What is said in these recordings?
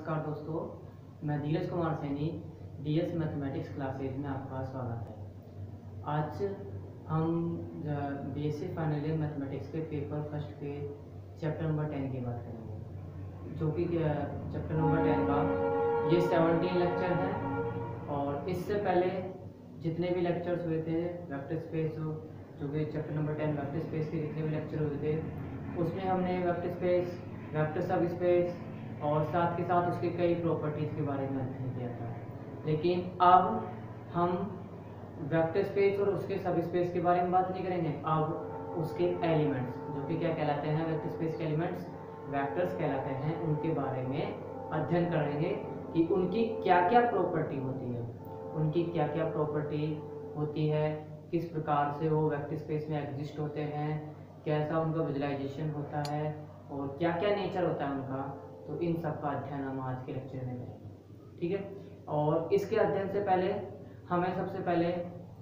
नमस्कार दोस्तों, मैं Dheeraj Kumar Saini DS mathematics classes में आपका स्वागत है। आज हम बीएससी फाइनल ईयर मैथमेटिक्स के पेपर फर्स्ट के चैप्टर नंबर 10 की बात करेंगे, जो कि चैप्टर नंबर 10 का ये 17 लेक्चर है। और इससे पहले जितने भी लेक्चर्स हुए थे वेक्टर स्पेस, जो कि चैप्टर नंबर 10 वेक्टर स्पेस के जितने भी लेक्चर हुए थे, उसमें हमने वेक्टर स्पेस, वेक्टर सब स्पेस और साथ के साथ उसके कई प्रॉपर्टीज़ के बारे में अध्ययन किया था। लेकिन अब हम वेक्टर स्पेस और उसके सब स्पेस के बारे में बात नहीं करेंगे। अब उसके एलिमेंट्स, जो कि क्या कहलाते हैं, वेक्टर स्पेस के एलिमेंट्स वेक्टर्स कहलाते हैं, उनके बारे में अध्ययन करेंगे कि उनकी क्या क्या प्रॉपर्टी होती है, उनकी क्या क्या प्रॉपर्टी होती है, किस प्रकार से वो वेक्टर स्पेस में एग्जिस्ट होते हैं, कैसा उनका विजुअलाइजेशन होता है और क्या क्या नेचर होता है उनका। तो इन सब का अध्ययन हम आज के लेक्चर में करेंगे, ठीक है। और इसके अध्ययन से पहले हमें सबसे पहले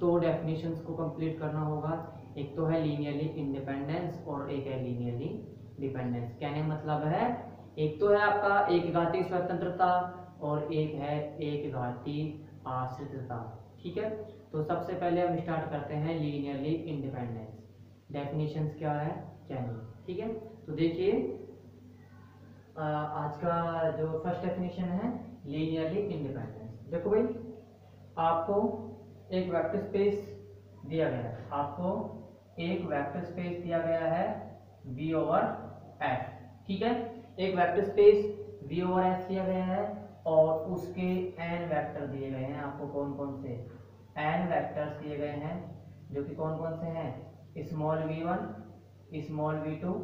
दो डेफिनेशंस को कंप्लीट करना होगा। एक तो है लीनियरली इंडिपेंडेंस और एक है लीनियरली डिपेंडेंस। कहने का मतलब है, एक तो है आपका एक घातीय स्वतंत्रता और एक है एक घातीय आश्रितता, ठीक है। तो सबसे पहले हम स्टार्ट करते हैं लीनियरली इंडिपेंडेंस। डेफिनेशंस क्या है क्या नहीं, ठीक है। तो देखिए, आज का जो फर्स्ट डेफिनेशन है लीनियरली इंडिपेंडेंस। देखो भाई, आपको एक वेक्टर स्पेस दिया गया है, आपको एक वेक्टर स्पेस दिया गया है V ओवर F, ठीक है। एक vector space V over F दिया गया है और उसके n वेक्टर दिए गए हैं। आपको कौन कौन से n वेक्टर्स दिए गए हैं, जो कि कौन कौन से हैं, small v1, small v2,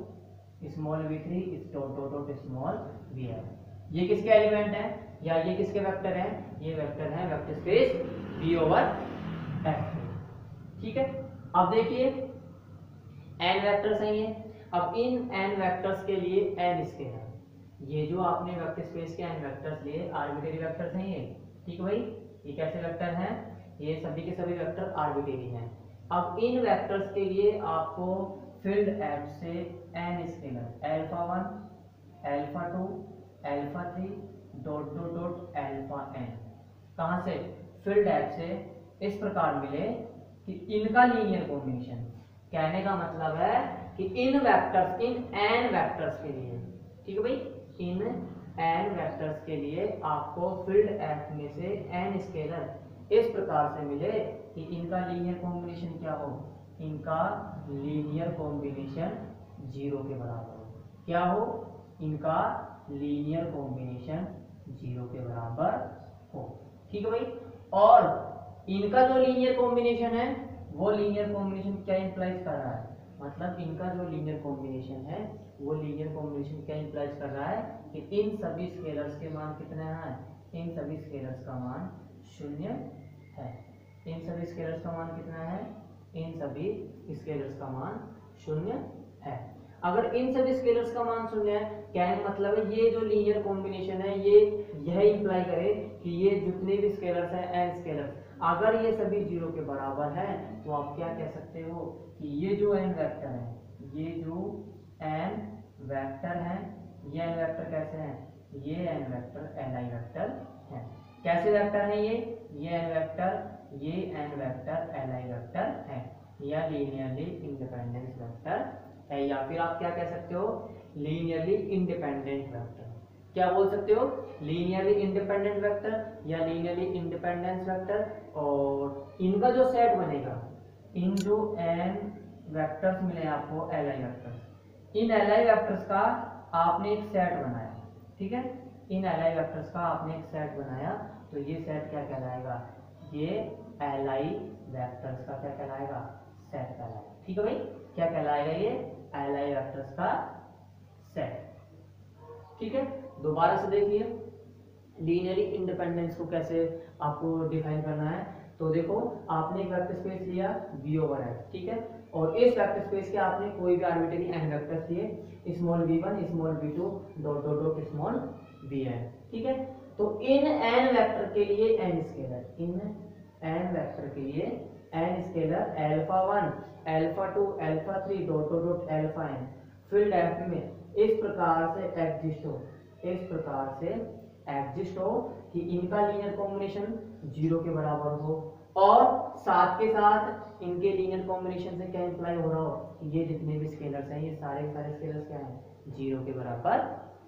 small v3, dot dot dot small vn। ये किसके एलिमेंट है या ये किसके वेक्टर हैं? ये वेक्टर हैं vector space V over F, ठीक है। अब देखिए, n वेक्टर्स हैं ये। अब इन n वेक्टर्स के लिए n स्केलर, ये जो आपने वेक्टर स्पेस के n वेक्टर्स लिए आर्बिट्रेरी वेक्टर्स हैं ये, ठीक है भाई। ये कैसे वेक्टर हैं? ये सभी के सभी वेक्टर आर्बिट्रेरी हैं। अब इन वेक्टर्स के लिए आपको फील्ड एफ से n scalar alpha 1, alpha 2, alpha 3, dot dot dot alpha n, कहां से? फील्ड एफ से इस प्रकार मिले कि इनका लीनियर कॉम्बिनेशन। कहने का मतलब है कि इन वेक्टर्स, इन n वेक्टर्स के लिए, ठीक है भाई, इन n वेक्टर्स के लिए आपको फील्ड एफ में से n स्केलर इस प्रकार से मिले कि इनका लीनियर कॉम्बिनेशन क्या हो, इनका लीनियर कॉम्बिनेशन 0 के बराबर हो। क्या हो? इनका लीनियर कॉम्बिनेशन 0 के बराबर हो, ठीक है भाई। और इनका जो लीनियर कॉम्बिनेशन है, वो लीनियर कॉम्बिनेशन क्या इंप्लाइज कर रहा है? मतलब इनका जो लीनियर कॉम्बिनेशन है, वो लीनियर कॉम्बिनेशन क्या इंप्लाइज कर रहा है कि इन सभी स्केलर्स के मान कितने हैं? इन सभी स्केलर्स का मान 0 है। इन सभी स्केलर्स का मान कितना है? इन सभी स्केलर्स का मान 0 है। अगर इन सभी स्केलर्स का मान 0 है, कहने का मतलब है ये जो लीनियर कॉम्बिनेशन है, ये यह इंप्लाई करे कि ये जितने भी स्केलर्स हैं, n स्केलर्स, अगर ये सभी 0 के बराबर है, तो आप क्या कह सकते हो कि ये जो n वेक्टर है, ये जो n वेक्टर है, ये n वेक्टर कैसे हैं? ये n वेक्टर Li वेक्टर है। कैसे वेक्टर है ये n वेक्टर, ये n वेक्टर Li वेक्टर है, या लीनियरली इंडिपेंडेंट वेक्टर है, या फिर आप क्या कह सकते हो, लीनियरली इंडिपेंडेंट वेक्टर। क्या बोल सकते हो? लीनियरली इंडिपेंडेंट वेक्टर या लीनियरली इंडिपेंडेंस वेक्टर। और इनका जो सेट बनेगा, इन जो n वेक्टर्स मिले आपको Li वेक्टर्स, इन Li वेक्टर्स का आपने एक सेट बनाया, ठीक है। इन Li वेक्टर्स का आपने एक सेट बनाया, तो ये सेट क्या कहलाएगा? ये Li वेक्टर्स का क्या कहलाएगा? सेट कहलाएगा, ठीक है भाई। क्या कहलाएगा? ये Li वेक्टर्स का सेट, ठीक है। दोबारा से देखिए, लीनियरली इंडिपेंडेंस को कैसे आपको डिफाइन करना है। तो देखो, आपने एक वेक्टर स्पेस लिया V ओवर F, ठीक है, और इस वेक्टर स्पेस के आपने कोई भी आर्बिट्रेरी n वेक्टर्स लिए, small v1, small v2, dot dot dot small vn, ठीक है। तो इन n वेक्टर के लिए n स्केलर, इन n वेक्टर के लिए n scalar alpha 1, alpha 2, alpha 3, dot dot dot alpha n field F में इस प्रकार से एग्जिस्ट हो, इस प्रकार से एग्जिस्ट हो कि इनका लीनियर कॉम्बिनेशन 0 के बराबर हो और साथ के साथ इनके लीनियर कॉम्बिनेशन से क्या इंप्लाई हो रहा हो कि ये जितने भी स्केलर्स हैं ये सारे के सारे स्केलर्स क्या हैं 0 के बराबर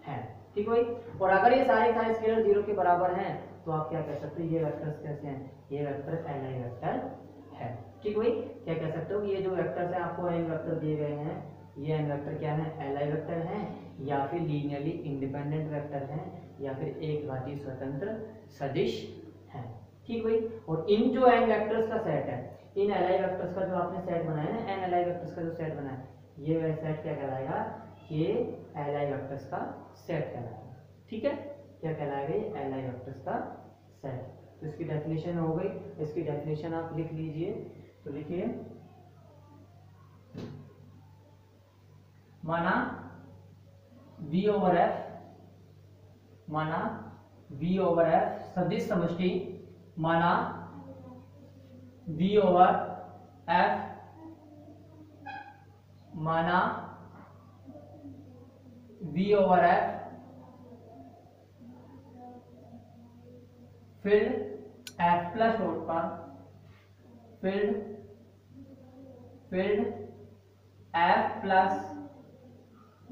हैं। ठीक है भाई। और अगर ये सारे सारे स्केलर 0 के बराबर हैं तो आप क्या कह सकते हो ये वेक्टर्स कैसे हैं, ये वेक्टर Li वेक्टर है। ठीक भाई। क्या कह सकते हो कि ये जो वेक्टर्स हैं आपको n वेक्टर दिए गए हैं, ये n वेक्टर क्या है Li वेक्टर हैं या फिर लीनियरली इंडिपेंडेंट वेक्टर हैं या फिर एक घातीय स्वतंत्र सदिश हैं। ठीक भाई। और इन जो n वेक्टर्स का सेट है, इन Li वेक्टर्स का जो आपने सेट बनाया है n Li वेक्टर्स का जो सेट बनाया है, ये वह सेट क्या कहलाएगा, ये Li वेक्टर्स का सेट कहलाएगा। ठीक है। क्या कहलाएगा, ये Li वेक्टर्स का सेट। तो इसकी डेफिनेशन हो गई, इसकी डेफिनेशन आप लिख लीजिए। तो लिखिए, माना V ओवर F, माना V ओवर F सदिश समष्टि, माना V ओवर F, माना V over F field F plus dot पर, फील्ड F प्लस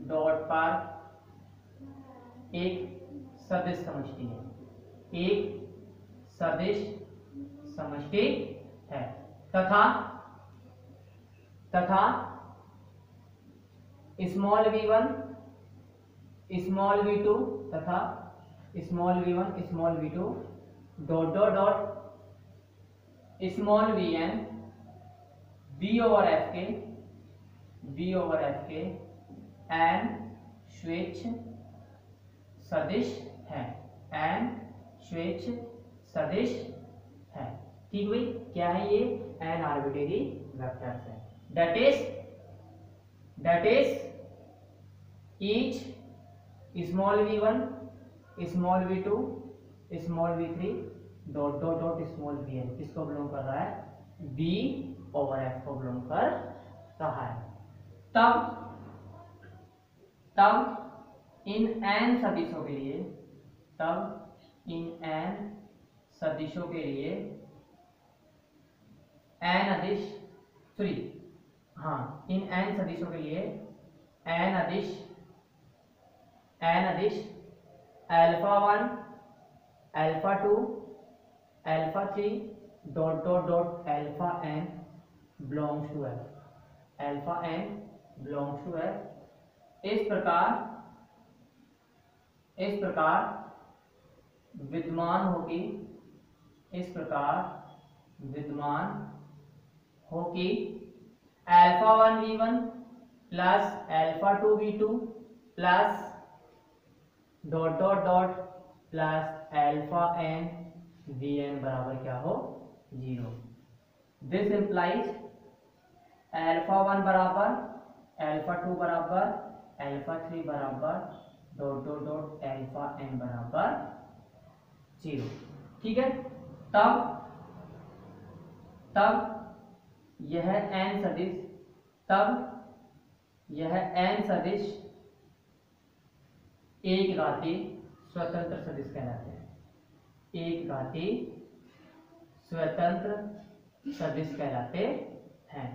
डॉट पर एक सदिश समष्टि है, एक सदिश समष्टि है तथा स्मॉल v1 स्मॉल v2 तथा small v1 small v2 dot dot dot small vn v over f के एन स्वेच्छ सदिश है, एन स्वेच्छ सदिश है। ठीक भाई। क्या है ये, एन आर्बिट्रेरी वेक्टर्स है। That is each small v1 small v2 small v3 dot dot dot small vn किसको बिलोंग कर रहा है, v ओवर f को बिलोंग कर रहा है। तब इन n सदिशों के लिए, तब इन n सदिशों के लिए n अदिश इन n सदिशों के लिए n अदिश alpha 1 alpha 2 alpha 3 dot dot dot alpha n belongs to f, alpha n belongs to f। इस प्रकार विद्यमान हो कि alpha 1 v1 plus alpha 2 v2 plus dot dot dot plus alpha n vn बराबर क्या हो, 0। दिस इंप्लाइज अल्फा 1 बराबर alpha 2 बराबर अल्फा 3 बराबर dot dot dot alpha n बराबर 0। ठीक है। तब यह n सदिश एक घातीय स्वतंत्र सदिश कहलाते हैं, एक घातीय स्वतंत्र सदिश कहलाते हैं,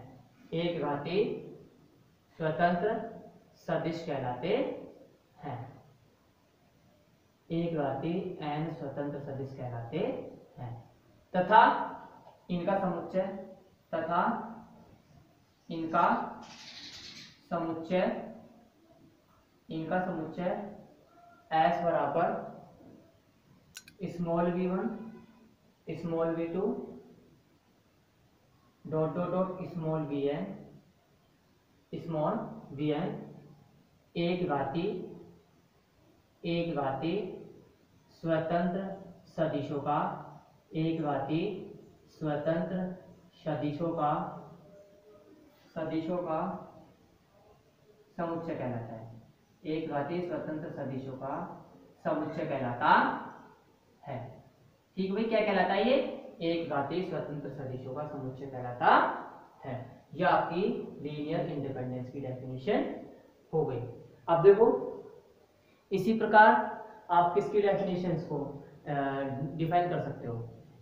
एक घातीय स्वतंत्र सदिश कहलाते हैं, एक घातीय n स्वतंत्र सदिश कहलाते हैं तथा इनका समुच्चय S बराबर small v1 small v2 dot dot dot small vn एक घातीय स्वतंत्र सदिशों का, एक घातीय स्वतंत्र सदिशों का समुच्चय कहलाता है, एक घातीय स्वतंत्र सदिशों का समुच्चय कहलाता है। ठीक भाई। क्या कहलाता है ये, एक घातीय स्वतंत्र सदिशों का समुच्चय कहलाता है। यह आपकी लीनियर इंडिपेंडेंस की डेफिनेशन हो गई। अब देखो, इसी प्रकार आप किसकी डेफिनेशंस को डिफाइन कर सकते हो,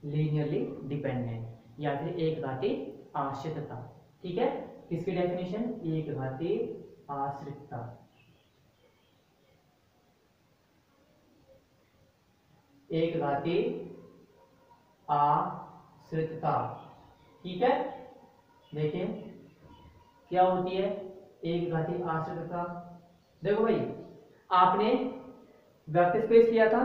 लीनियरली डिपेंडेंट या फिर एक घाती आश्रितता। ठीक है, किसकी डेफिनेशन, एक घाती आश्रितता। एक घाती आश्रितता। ठीक है, देखिए क्या होती है एक घाती आश्रितता। देखो भाई, आपने वेक्टर स्पेस लिया था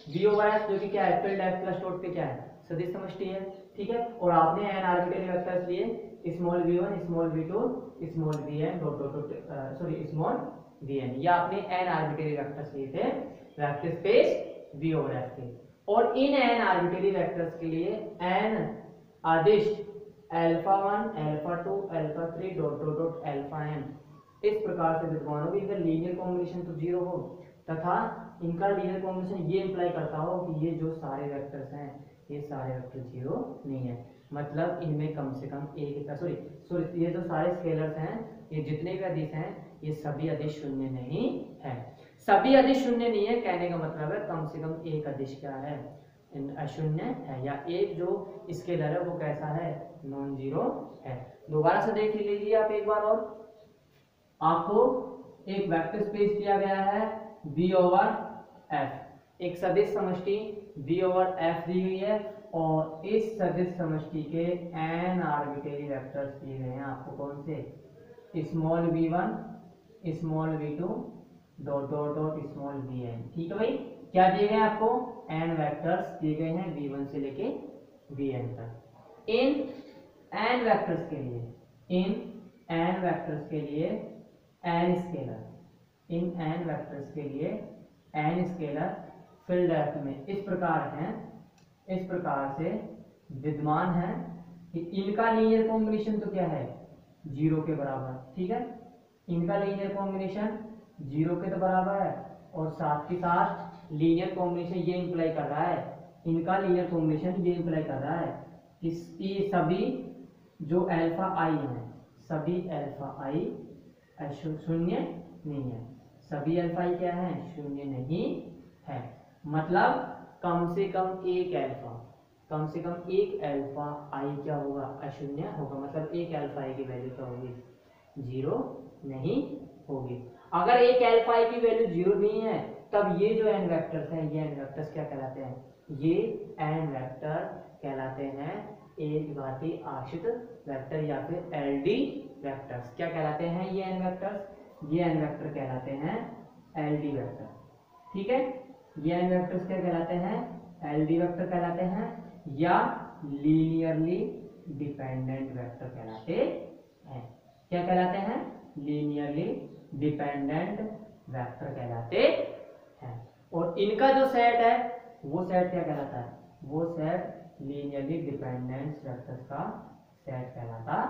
V ओवर S, जो कि क्या है, फील्ड F प्लस डॉट पे क्या है, सदिश समष्टि है। ठीक है, और आपने n आर्बिट्ररी वेक्टर्स लिए, small v1, small v2, small vn dot dot dot sorry small vn, या आपने n आर्बिट्ररी वेक्टर्स लिए थे vector space V over F के। और इन n आर्बिट्ररी वेक्टर्स के लिए n अदिश alpha 1, alpha 2, alpha 3 dot dot dot alpha n इस प्रकार से विद्यमान होगी। इनका लीनियर कॉम्बिनेशन तो 0 हो, तथा इनका लीनियर कॉम्बिनेशन ये इंप्लाई करता हो कि ये जो सारे वेक्टर्स हैं ये सारे वेक्टर 0 नहीं है, मतलब इनमें कम से कम एक, सॉरी ये जो सारे स्केलर्स हैं, ये जितने भी अदिश हैं, ये सभी अदिश शून्य नहीं है। सभी अदिश शून्य नहीं है कहने का मतलब है कम से कम एक अदिश क्या है, अशून्य है, या एक जो स्केलर है वो कैसा है, नॉन जीरो है। दोबारा से देख लीजिए आप एक बार और, आपको एक वेक्टर स्पेस दिया गया है V ओवर F, एक सदिश समष्टि V ओवर F दी गई है, और इस सदिश समष्टि के n आर्बिट्ररी वेक्टर्स दिए गए हैं आपको। कौन से, small v1, small v2 dot dot dot small vn। ठीक है भाई, क्या दिए गए आपको, n वेक्टर्स दिए गए हैं v1 से लेके vn तक। इन n वेक्टर्स के लिए, इन n वेक्टर्स के लिए n स्केलर, इन n वेक्टर्स के लिए n स्केलर फील्ड F में इस प्रकार हैं, इस प्रकार से विद्यमान है कि इनका लीनियर कॉम्बिनेशन तो क्या है, 0 के बराबर। ठीक है, इनका लीनियर कॉम्बिनेशन 0 के तो बराबर है, और साथ ही साथ लीनियर कॉम्बिनेशन ये इंप्लाई कर रहा है, इनका लीनियर कॉम्बिनेशन ये इंप्लाई कर रहा है कि सभी जो अल्फा आई हैं, सभी अल्फा आई शून्य नहीं है, सभी अल्फा आई क्या है, शून्य नहीं है। मतलब कम से कम एक अल्फा, कम से कम एक अल्फा आई क्या होगा, अशून्य होगा। मतलब एक अल्फा आई की वैल्यू क्या होगी, 0 नहीं होगी। अगर एक अल्फा आई की वैल्यू 0 नहीं है, तब ये जो n वेक्टर्स हैं, ये n वेक्टर्स क्या कहलाते हैं, ये n वेक्टर कहलाते हैं एक घाती आश्रित वेक्टर, या फिर LD वेक्टर्स। क्या कहलाते हैं ये n वेक्टर्स, ये n वेक्टर कहलाते हैं LD वेक्टर। ठीक है, ये n वेक्टर्स क्या कहलाते हैं, LD वेक्टर कहलाते हैं, या लीनियरली डिपेंडेंट वेक्टर कहलाते हैं। क्या कहलाते हैं, लीनियरली डिपेंडेंट वेक्टर कहलाते हैं। और इनका जो सेट है वो सेट क्या कहलाता है, वो सेट लीनियरली डिपेंडेंट वेक्टर्स का सेट कहलाता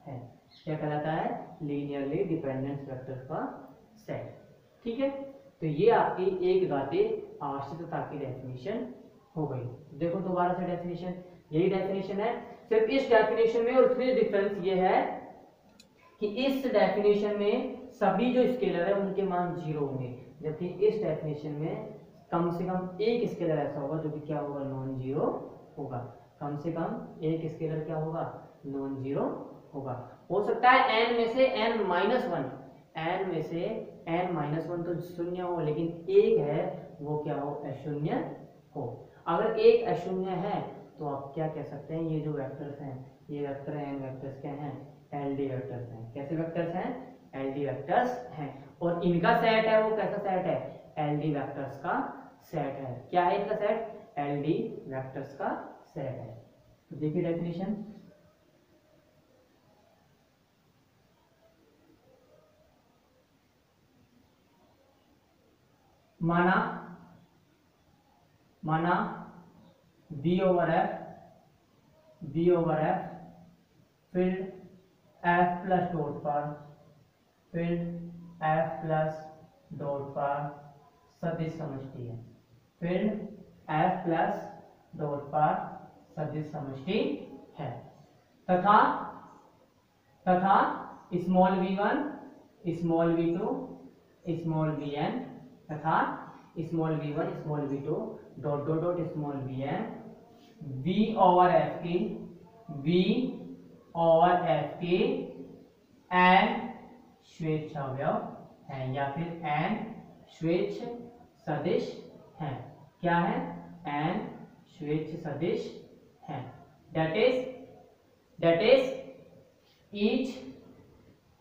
है। क्या कहलाता है, लीनियरली डिपेंडेंट वेक्टर्स का सेट। ठीक है, तो ये आपकी एक घाती आश्रितता की डेफिनेशन हो गई। देखो दोबारा से डेफिनेशन, यही डेफिनेशन है, सिर्फ इस डेफिनेशन में और उसमें डिफरेंस ये है कि इस डेफिनेशन में सभी जो स्केलर है उनके मान 0 होंगे, जबकि इस डेफिनेशन में कम से कम एक स्केलर ऐसा होगा जो कि क्या होगा, नॉन जीरो होगा। कम से कम एक स्केलर क्या होगा, नॉन जीरो होगा। हो सकता है n में से n-1, n में से n-1 तो शून्य हो, लेकिन एक है वो क्या हो, अशून्य हो। अगर एक अशून्य है तो आप क्या कह सकते हैं, ये जो वेक्टर्स हैं, ये वेक्टर n वेक्टर्स क्या हैं, LD वेक्टर्स हैं। कैसे वेक्टर्स हैं, LD वेक्टर्स हैं। और इनका सेट है वो कैसा सेट है, LD वेक्टर्स का सेट है। क्या है इनका सेट, LD वेक्टर्स का सेट है। तो देखिए डेफिनेशन, माना V over F field F plus dot पर, फील्ड F प्लस डॉट पर सदिश समष्टि है, फील्ड F प्लस डॉट पर सदिश समष्टि है, तथा small v1, small v2, small vn तथा small v1 small v2 dot dot dot small vn v over f की n श्वेत अवयव हैं या फिर n श्वेत सदिश हैं। क्या है? n श्वेत सदिश हैं। that is each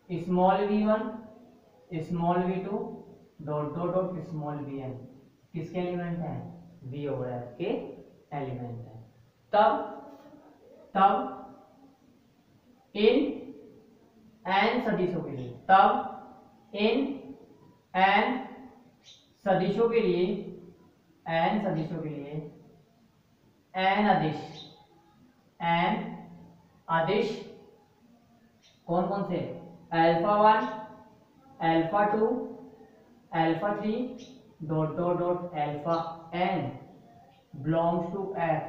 small v1 small v2 dot dot dot small vn किसके एलिमेंट हैं? v ओवर f के एलिमेंट हैं। तब इन n सदिशों के लिए n सदिशों के लिए n अदिश कौन कौन से? Alpha 1 alpha 2 alpha 3 dot dot dot alpha n belongs to f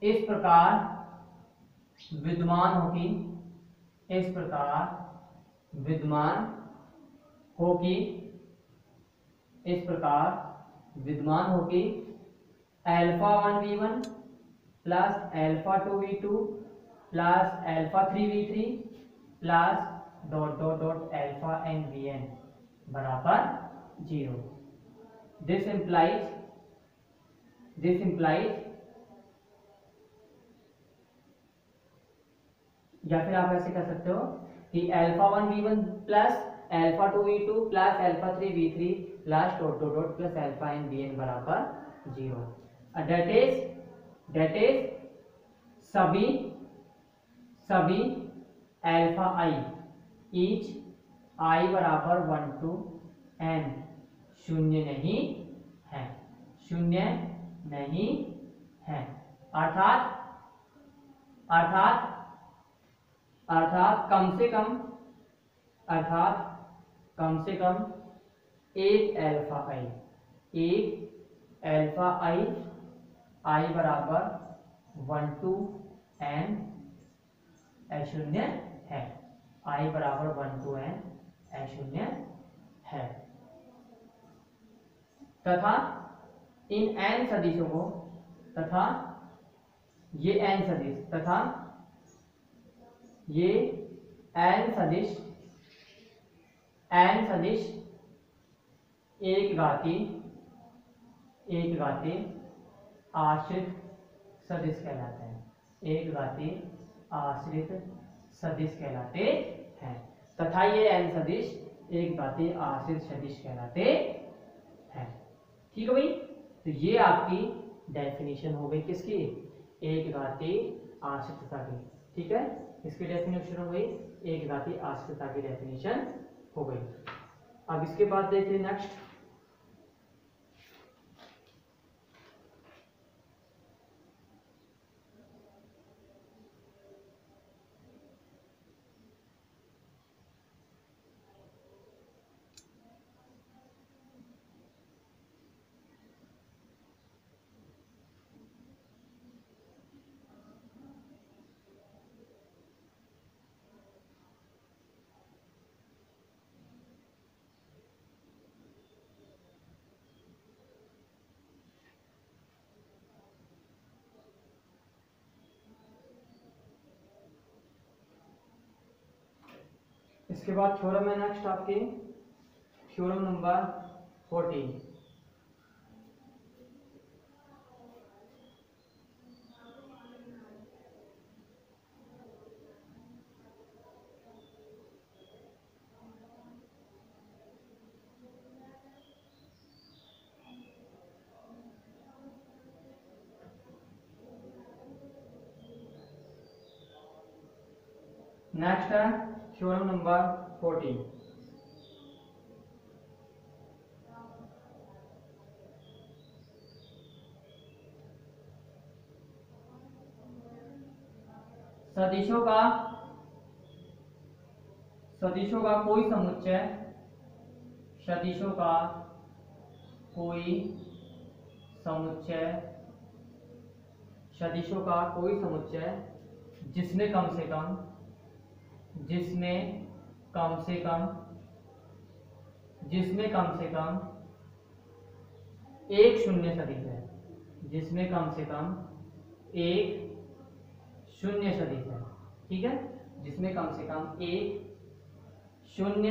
इस प्रकार विद्यमान हो कि alpha 1 v1 plus alpha 2 v2 plus alpha 3 v3 plus dot dot dot alpha n vn बराबर 0। दिस implies या फिर आप ऐसे कर सकते हो कि alpha 1 v1 plus alpha 2 v2 plus alpha 3 v3 plus dot dot dot plus alpha n vn बराबर 0। that is सभी अल्फा i ईच i बराबर 1 to n शून्य नहीं है अर्थात कम से कम एक अल्फा i बराबर 1 to n अशून्य है। i बराबर 1 to n अशून्य है तथा इन n सदिशों को तथा ये n सदिश एक घाती आश्रित सदिश कहलाते हैं तथा ये n सदिश एक घाती आश्रित सदिश कहलाते हैं। ठीक है भाई, तो ये आपकी डेफिनेशन हो गई किसकी? एक घाती आश्रितता की। ठीक है, इसकी डेफिनेशन हो गई, एक घाती आश्रितता की डेफिनेशन हो गई। अब इसके बाद देखिए नेक्स्ट, इसके बाद थ्योरम है नेक्स्ट आपके थ्योरम नंबर 14। नेक्स्ट है थ्योरम नंबर 14। सदिशों का कोई समुच्चय जिसमें कम से कम एक शून्य सदिश है, जिसमें कम से कम एक शून्य सदिश है, ठीक है, जिसमें कम से कम एक शून्य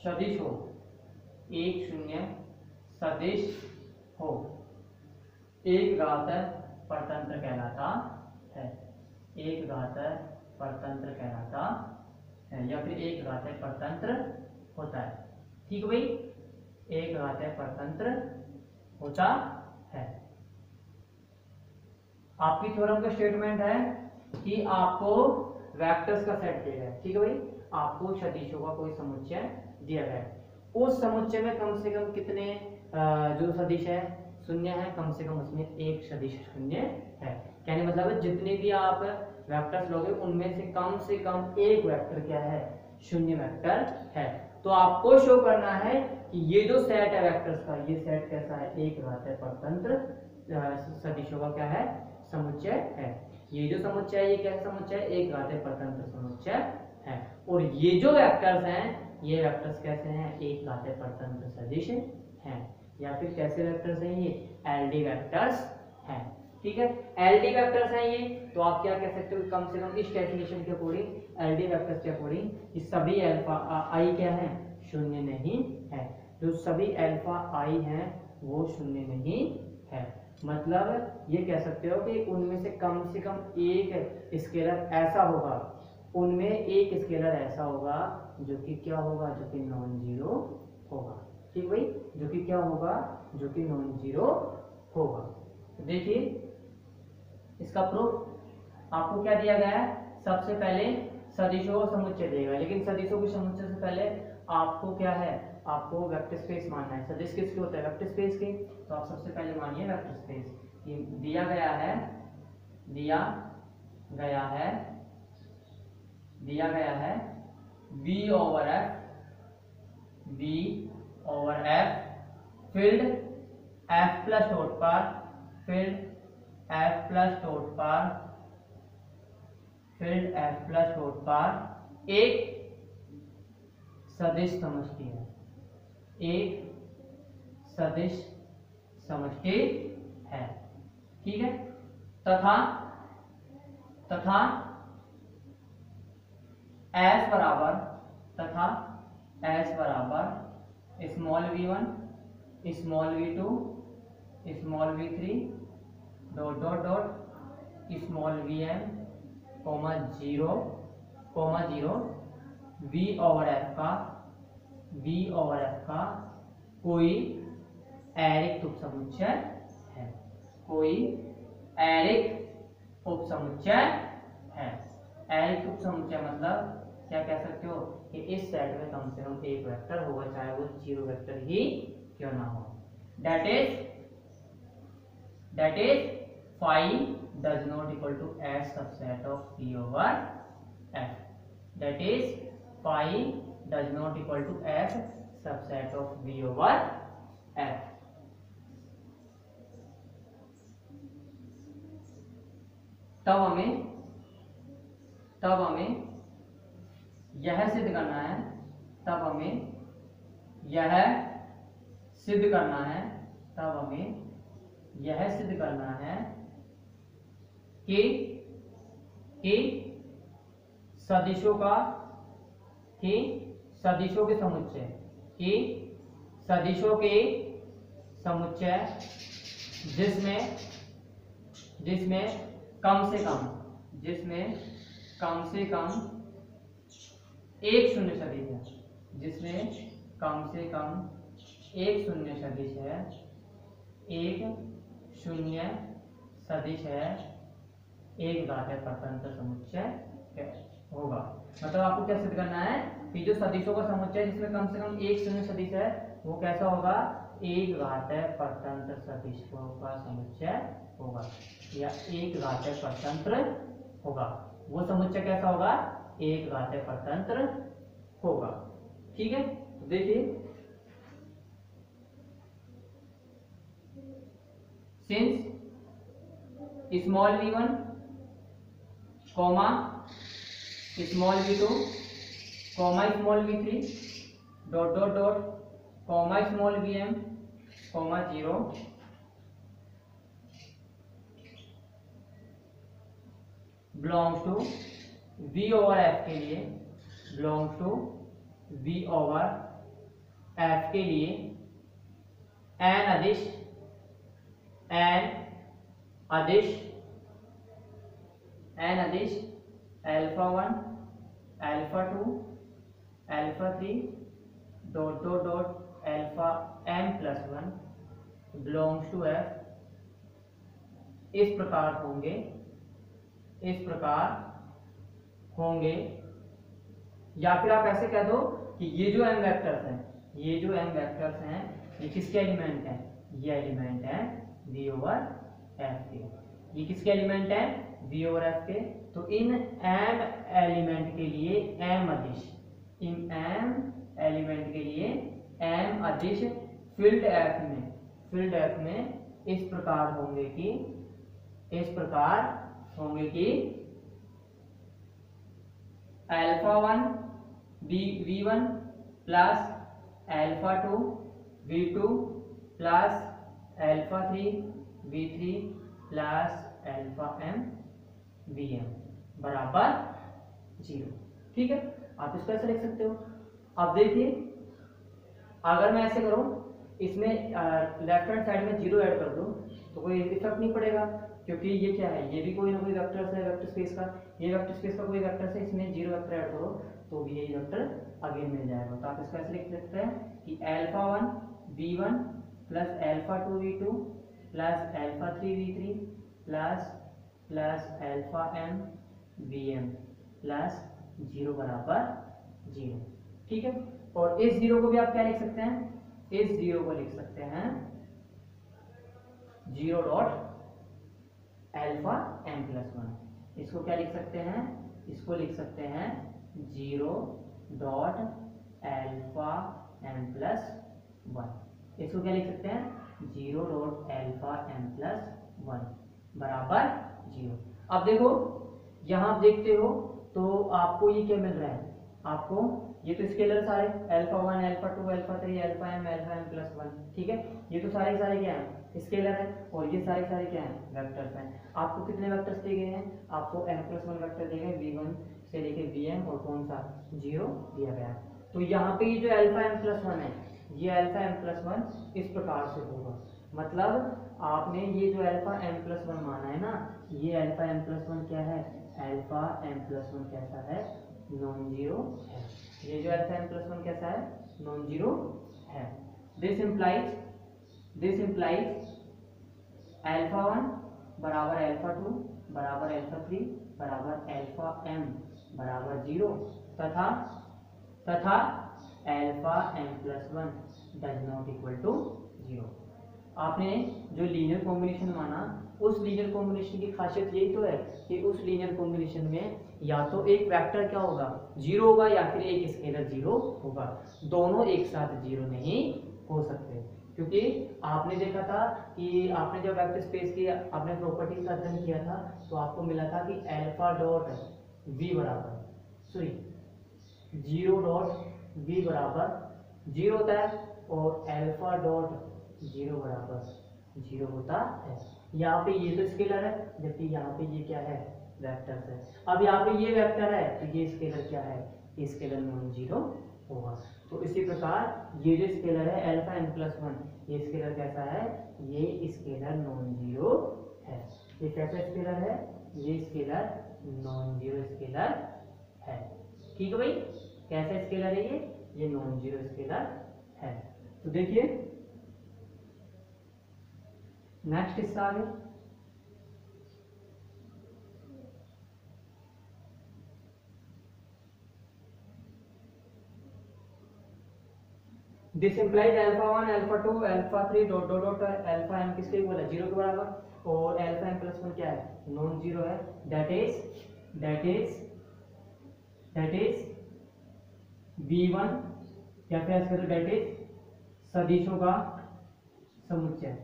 सदिश हो, एक शून्य सदिश हो, एक घात परतंत्र कहलाता है, एक घात परतंत्र कहलाता है, या फिर एक घात परतंत्र होता है, ठीक भाई, एक घात परतंत्र होता है। आपकी थ्योरम का स्टेटमेंट है कि आपको वेक्टर्स का सेट दिया है, ठीक है भाई, आपको सदिशों का कोई समुच्चय दिया गया है, उस समुच्चय में कम से कम कितने जो सदिश है शून्य है, कम से कम उसमें एक सदिश शून्य है, कहने मतलब है जितने भी आप वेक्टर्स लोगे उनमें से कम एक वेक्टर क्या है, शून्य वेक्टर है। तो आपको शो करना है कि ये जो सेट है वेक्टर्स का, ये सेट कैसा है, एक घात परतंत्र सदिशों का क्या है, समुच्चय है। ये जो समुच्चय है ये कैसा समुच्चय है, एक घात परतंत्र समुच्चय है। और ये जो वेक्टर्स हैं ये वेक्टर्स कैसे हैं, एक घात परतंत्र सदिश हैं, या फिर कैसे वेक्टर्स हैं, ये एलडी वेक्टर्स हैं, ठीक है, एलडी वेक्टर्स हैं ये। तो आप क्या कह सकते हो, कम से कम इस डेफिनेशन के अकॉर्डिंग एलडी वेक्टर्स के अकॉर्डिंग ये सभी अल्फा आई क्या है, शून्य नहीं है, जो सभी अल्फा आई हैं वो शून्य नहीं है। मतलब ये कह सकते हो कि उनमें से कम एक स्केलर ऐसा होगा, उनमें एक स्केलर ऐसा होगा जो कि क्या होगा, जो कि नॉन जीरो होगा, ठीक भाई, जो कि क्या होगा, जो कि नॉन जीरो होगा। तो देखिए इसका प्रूफ आपको क्या दिया गया है, सबसे पहले सदिशों का समुच्चय देगा, लेकिन सदिशों के समुच्चय से पहले आपको क्या है, आपको वेक्टर स्पेस मानना है। सदिश किसके होता है, वेक्टर स्पेस के। तो आप सबसे पहले मानिए वेक्टर स्पेस, ये दिया गया है V over F field F plus dot पर फील्ड F प्लस डॉट पर एक सदिश समष्टि है, एक सदिश समष्टि है, ठीक है, तथा S बराबर small v1 small v2 small v3 dot dot dot small vm comma zero V over F का कोई एरिक उपसमुच्चय है, कोई एरिक उपसमुच्चय है। एरिक उपसमुच्चय मतलब क्या कह सकते हो कि इस सेट में कम से कम एक वेक्टर होगा, चाहे वो जीरो वेक्टर ही क्यों ना हो। That is phi does not equal to S subset of P over F. That is phi does not equal to S subset of V over F. तब हमें यह सिद्ध करना है, कि सदिशों के समुच्चय जिसमें कम से कम एक शून्य सदिश है, एक शून्य सदिश है, एक घातीय परतंत्र समुच्चय होगा। मतलब आपको क्या सिद्ध करना है कि जो सदिशों का समुच्चय जिसमें कम से कम एक शून्य सदिश है वो कैसा होगा, एक घातीय परतंत्र सदिशों का समुच्चय होगा, या एक घातीय परतंत्र होगा। वो समुच्चय कैसा होगा, एक घातीय परतंत्र होगा, ठीक है। तो देखिए since small v1 comma small v2 comma small v3 dot dot dot comma small vm 0 belongs to v over f के लिए, belongs to v over f के लिए n अदिश alpha 1 alpha 2 alpha 3 dot dot dot अल्फा m plus 1 belongs to f इस प्रकार होंगे। या फिर आप ऐसे कह दो कि ये जो m वेक्टर्स हैं ये किसके एलिमेंट हैं? ये एलिमेंट है v ओवर f के। ये किसके एलिमेंट है? v ओवर f के। तो इन m एलिमेंट के लिए m अदिश फील्ड f में इस प्रकार होंगे कि alpha 1 v1 plus alpha 2 v2 plus alpha 3 v3 plus alpha m vm बराबर 0। ठीक है, आप इसको ऐसे लिख सकते हो। अब देखिए, अगर मैं ऐसे करूं, इसमें लेफ्ट हैंड साइड में 0 ऐड कर दूं तो कोई इफेक्ट नहीं पड़ेगा, क्योंकि ये क्या है, ये भी कोई ना कोई वेक्टर है वेक्टर स्पेस का, ये वेक्टर स्पेस का कोई वेक्टर है, इसमें 0 वेक्टर ऐड करो तो भी यही वेक्टर अगेन मिल जाएगा। तो आप इसको ऐसे लिख सकते हैं कि alpha 1 v1 plus alpha 2 v2 plus alpha 3 v3 plus alpha m vm plus 0 बराबर 0। ठीक है, और इस 0 को भी आप क्या लिख सकते हैं? इस 0 को लिख सकते हैं 0 डॉट अल्फा m प्लस 1। इसको क्या लिख सकते हैं? इसको लिख सकते हैं 0 डॉट अल्फा m प्लस 1। इसको क्या लिख सकते हैं? 0 डॉट अल्फा m प्लस 1 बराबर 0। अब देखो, यहां आप देखते हो तो आपको ये क्या मिल रहा है? आपको ये तो स्केलर सारे alpha 1 alpha 2 alpha 3 alpha m plus 1। ठीक है, ये तो सारे क्या हैं? स्केलर है, और ये सारे क्या हैं? वेक्टर्स हैं। आपको कितने वेक्टर्स दिए गए हैं? आपको m प्लस 1 वेक्टर दिए गए, v1 से लेके vm, और कौन सा 0 दिया गया है। तो यहाँ पे ये जो अल्फा m प्लस 1 है, ये अल्फा m प्लस 1 इस प्रकार से होगा। मतलब आपने ये जो अल्फा m प्लस 1 माना है ना, ये अल्फा m प्लस 1 क्या है? अल्फा m प्लस 1 कैसा है? नॉन जीरो है। ये जो अल्फा m प्लस 1 कैसा है? नॉन जीरो है। दिस इम्प्लाइज अल्फा 1 बराबर अल्फा 2 बराबर अल्फा 3 बराबर अल्फा m बराबर 0 तथा alpha m plus 1 does not equal to 0। आपने जो लीनियर कॉम्बिनेशन माना, उस लीनियर कॉम्बिनेशन की खासियत यही तो है कि उस लीनियर कॉम्बिनेशन में या तो एक वेक्टर क्या होगा? 0 होगा, या फिर एक स्केलर 0 होगा। दोनों एक साथ 0 नहीं हो सकते, क्योंकि आपने देखा था कि आपने जब वेक्टर स्पेस की आपने प्रॉपर्टीज का अध्ययन किया था तो आपको मिला था कि अल्फा डॉट v बराबर 0 डॉट v बराबर 0 होता है, और अल्फा डॉट 0 बराबर 0 होता है। यहाँ पे ये तो स्केलर है, जबकि यहाँ पे ये क्या है? वेक्टर है। अब यहाँ पे ये वेक्टर है तो ये स्केलर क्या है? ये स्केलर नॉन जीरो होगा। तो इसी प्रकार ये जो स्केलर है अल्फा m प्लस 1, ये स्केलर कैसा है? ये स्केलर नॉन जीरो है। ये कैसा स्केलर है? ये स्केलर नॉन जीरो स्केलर है। ठीक है भाई, कैसा स्केलर है ये नॉन जीरो स्केलर है। तो देखिए नेक्स्ट हिस्सा आगे, this implies alpha 1 alpha 2 alpha 3 dot dot dot अल्फा m किसके इक्वल है? 0 के बराबर, और अल्फा m प्लस 1 क्या है? नॉन जीरो है। दैट इज v1, या फिर ऐसे करो दैट इज सदिशों का समुच्चय,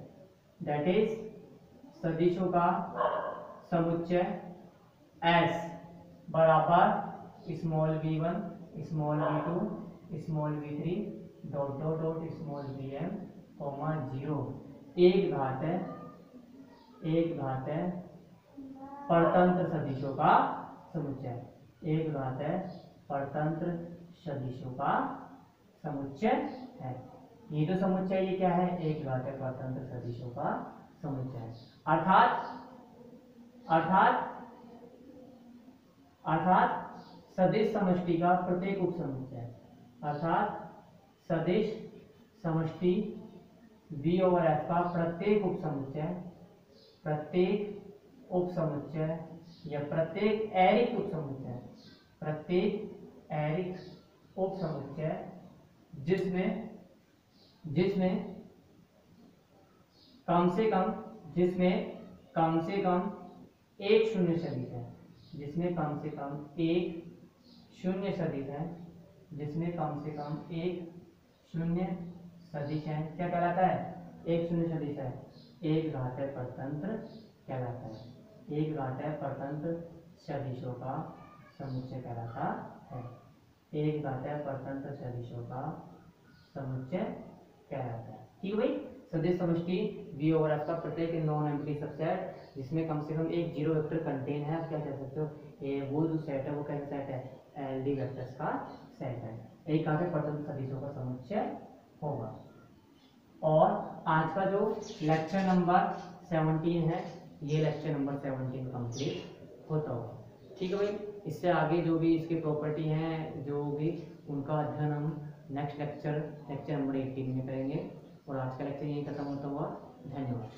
दैट इज सदिशों का समुच्चय S बराबर small v1 small v2 small v3 dot dot dot small vm 0 एक घात है परतंत्र सदिशों का समुच्चय। एक घात है परतंत्र सदिशों का समुच्चय है। ये जो समुच्चय ये क्या है, एक घात है परतंत्र सदिशों का समुच्चय। अर्थात सदिश समष्टि का प्रत्येक उप समुच्चय, अर्थात सदिश समष्टि V/F का प्रत्येक उप समुच्चय या प्रत्येक एरिक उप समुच्चय जिसमें कम से कम एक शून्य सदिश है, जिसमें कम से कम एक शून्य सदिश है, क्या कहलाता है, एक शून्य सदिश है, एक घात परतंत्र कहलाता है। एक घात परतंत्र सदिशों का समुच्चय कहलाता है। एक घात परतंत्र सदिशों का समुच्चय कहलाता है। ठीक है भाई। सदिश समष्टि V/F का प्रत्येक नॉन एम्प्टी सबसेट जिसमें कम से कम एक जीरो वेक्टर कंटेन है, आप क्या कह सकते हो, ये वो जो सेट है वो कैसा सेट है, एलडी वेक्टर्स का सेट है। एक घात परतंत्र सदिशों का समुच्चय होगा। और आज का जो लेक्चर नंबर 17 है, ये लेक्चर नंबर 17 कंप्लीट होता होगा। ठीक है भाई। इससे आगे जो भी इसकी प्रॉपर्टी हैं जो भी उनका अध्ययन हम नेक्स्ट लेक्चर नंबर 18 में करेंगे। और आज का लेक्चर यही खत्म होता हुआ। धन्यवाद।